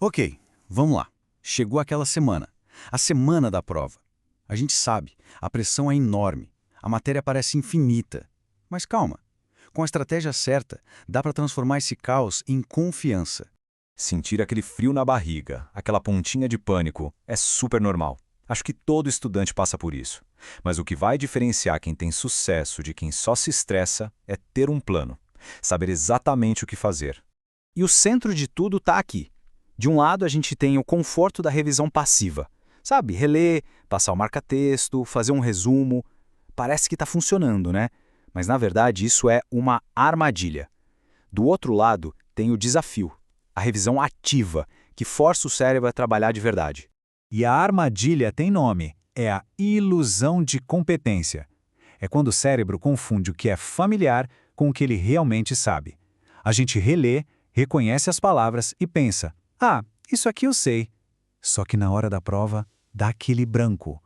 Ok, vamos lá. Chegou aquela semana. A semana da prova. A gente sabe, a pressão é enorme. A matéria parece infinita. Mas calma. Com a estratégia certa, dá para transformar esse caos em confiança. Sentir aquele frio na barriga, aquela pontinha de pânico, é super normal. Acho que todo estudante passa por isso. Mas o que vai diferenciar quem tem sucesso de quem só se estressa é ter um plano. Saber exatamente o que fazer. E o centro de tudo está aqui. De um lado, a gente tem o conforto da revisão passiva. Sabe, reler, passar o marca-texto, fazer um resumo. Parece que está funcionando, né? Mas, na verdade, isso é uma armadilha. Do outro lado, tem o desafio, a revisão ativa, que força o cérebro a trabalhar de verdade. E a armadilha tem nome, é a ilusão de competência. É quando o cérebro confunde o que é familiar com o que ele realmente sabe. A gente relê, reconhece as palavras e pensa, isso aqui eu sei. Só que na hora da prova, dá aquele branco.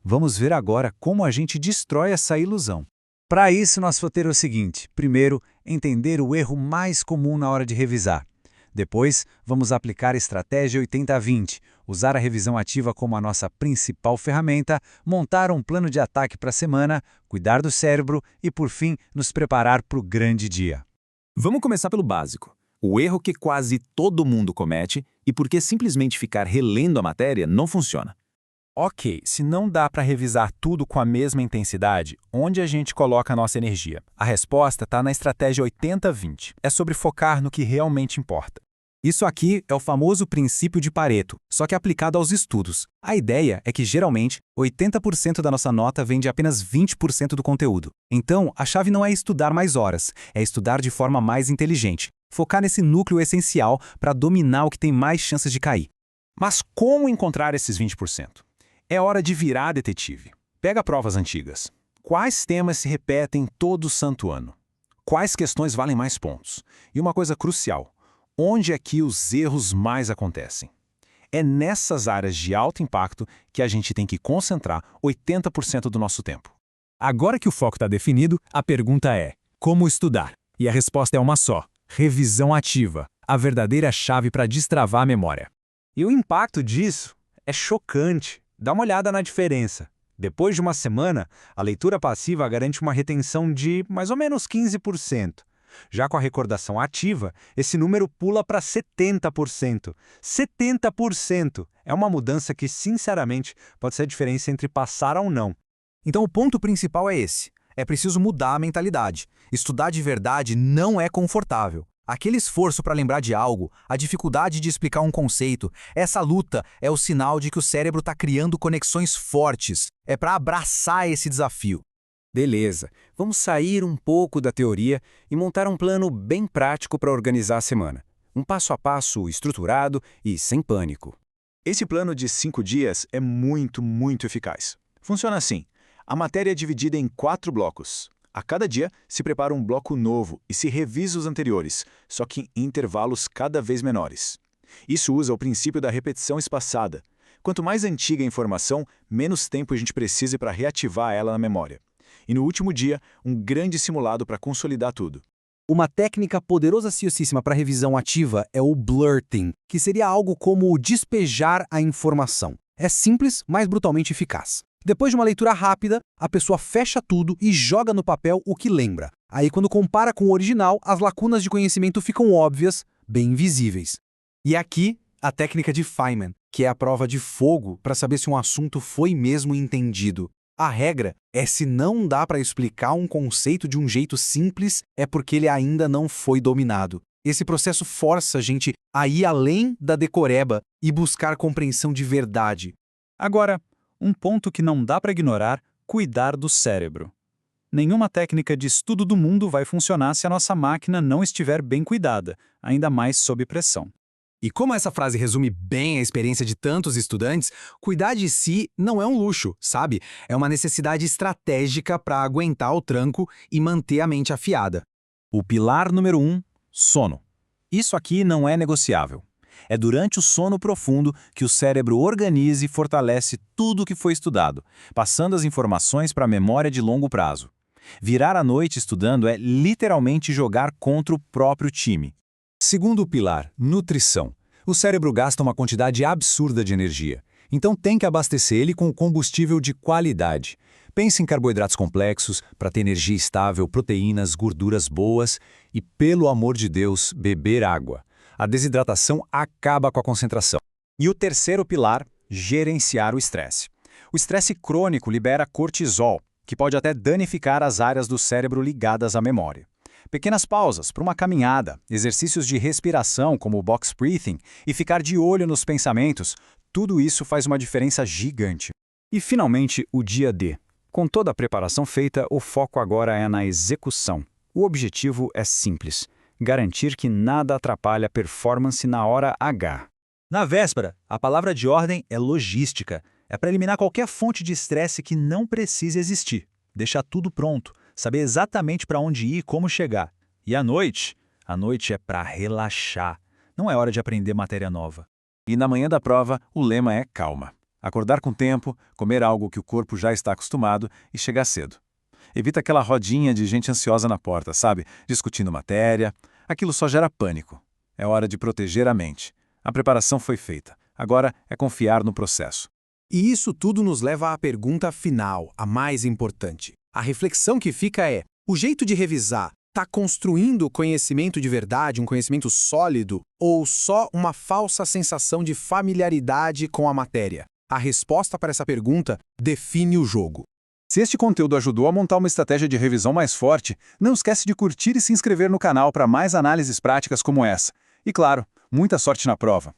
Vamos ver agora como a gente destrói essa ilusão. Para isso, nosso roteiro é o seguinte. Primeiro, entender o erro mais comum na hora de revisar. Depois, vamos aplicar a estratégia 80-20, usar a revisão ativa como a nossa principal ferramenta, montar um plano de ataque para a semana, cuidar do cérebro e, por fim, nos preparar para o grande dia. Vamos começar pelo básico. O erro que quase todo mundo comete e porque simplesmente ficar relendo a matéria não funciona. Ok, se não dá para revisar tudo com a mesma intensidade, onde a gente coloca a nossa energia? A resposta está na estratégia 80-20. É sobre focar no que realmente importa. Isso aqui é o famoso princípio de Pareto, só que aplicado aos estudos. A ideia é que, geralmente, 80% da nossa nota vem de apenas 20% do conteúdo. Então, a chave não é estudar mais horas, é estudar de forma mais inteligente. Focar nesse núcleo essencial para dominar o que tem mais chances de cair. Mas como encontrar esses 20%? É hora de virar detetive. Pega provas antigas. Quais temas se repetem todo santo ano? Quais questões valem mais pontos? E uma coisa crucial, onde é que os erros mais acontecem? É nessas áreas de alto impacto que a gente tem que concentrar 80% do nosso tempo. Agora que o foco está definido, a pergunta é: como estudar? E a resposta é uma só: revisão ativa, a verdadeira chave para destravar a memória. E o impacto disso é chocante. Dá uma olhada na diferença. Depois de uma semana, a leitura passiva garante uma retenção de mais ou menos 15%. Já com a recordação ativa, esse número pula para 70%. 70%! É uma mudança que, sinceramente, pode ser a diferença entre passar ou não. Então o ponto principal é esse. É preciso mudar a mentalidade. Estudar de verdade não é confortável. Aquele esforço para lembrar de algo, a dificuldade de explicar um conceito, essa luta é o sinal de que o cérebro está criando conexões fortes. É para abraçar esse desafio. Beleza, vamos sair um pouco da teoria e montar um plano bem prático para organizar a semana. Um passo a passo estruturado e sem pânico. Esse plano de 5 dias é muito eficaz. Funciona assim. A matéria é dividida em 4 blocos. A cada dia, se prepara um bloco novo e se revisa os anteriores, só que em intervalos cada vez menores. Isso usa o princípio da repetição espaçada. Quanto mais antiga a informação, menos tempo a gente precisa para reativar ela na memória. E no último dia, um grande simulado para consolidar tudo. Uma técnica poderosíssima para revisão ativa é o blurting, que seria algo como o despejar a informação. É simples, mas brutalmente eficaz. Depois de uma leitura rápida, a pessoa fecha tudo e joga no papel o que lembra. Aí, quando compara com o original, as lacunas de conhecimento ficam óbvias, bem visíveis. E aqui, a técnica de Feynman, que é a prova de fogo para saber se um assunto foi mesmo entendido. A regra é: se não dá para explicar um conceito de um jeito simples, é porque ele ainda não foi dominado. Esse processo força a gente a ir além da decoreba e buscar compreensão de verdade. Agora, um ponto que não dá para ignorar: cuidar do cérebro. Nenhuma técnica de estudo do mundo vai funcionar se a nossa máquina não estiver bem cuidada, ainda mais sob pressão. E como essa frase resume bem a experiência de tantos estudantes, cuidar de si não é um luxo, sabe? É uma necessidade estratégica para aguentar o tranco e manter a mente afiada. O pilar número 1, sono. Isso aqui não é negociável. É durante o sono profundo que o cérebro organiza e fortalece tudo o que foi estudado, passando as informações para a memória de longo prazo. Virar a noite estudando é literalmente jogar contra o próprio time. Segundo pilar, nutrição. O cérebro gasta uma quantidade absurda de energia, então tem que abastecer ele com combustível de qualidade. Pense em carboidratos complexos, para ter energia estável, proteínas, gorduras boas e, pelo amor de Deus, beber água. A desidratação acaba com a concentração. E o terceiro pilar, gerenciar o estresse. O estresse crônico libera cortisol, que pode até danificar as áreas do cérebro ligadas à memória. Pequenas pausas para uma caminhada, exercícios de respiração como o box breathing e ficar de olho nos pensamentos, tudo isso faz uma diferença gigante. E, finalmente, o dia D. Com toda a preparação feita, o foco agora é na execução. O objetivo é simples: garantir que nada atrapalhe a performance na hora H. Na véspera, a palavra de ordem é logística. É para eliminar qualquer fonte de estresse que não precise existir. Deixar tudo pronto, saber exatamente para onde ir e como chegar. E à noite? A noite é para relaxar. Não é hora de aprender matéria nova. E na manhã da prova, o lema é calma. Acordar com tempo, comer algo que o corpo já está acostumado e chegar cedo. Evita aquela rodinha de gente ansiosa na porta, sabe? Discutindo matéria. Aquilo só gera pânico. É hora de proteger a mente. A preparação foi feita. Agora é confiar no processo. E isso tudo nos leva à pergunta final, a mais importante. A reflexão que fica é: o jeito de revisar está construindo conhecimento de verdade, um conhecimento sólido, ou só uma falsa sensação de familiaridade com a matéria? A resposta para essa pergunta define o jogo. Se este conteúdo ajudou a montar uma estratégia de revisão mais forte, não esquece de curtir e se inscrever no canal para mais análises práticas como essa. E claro, muita sorte na prova!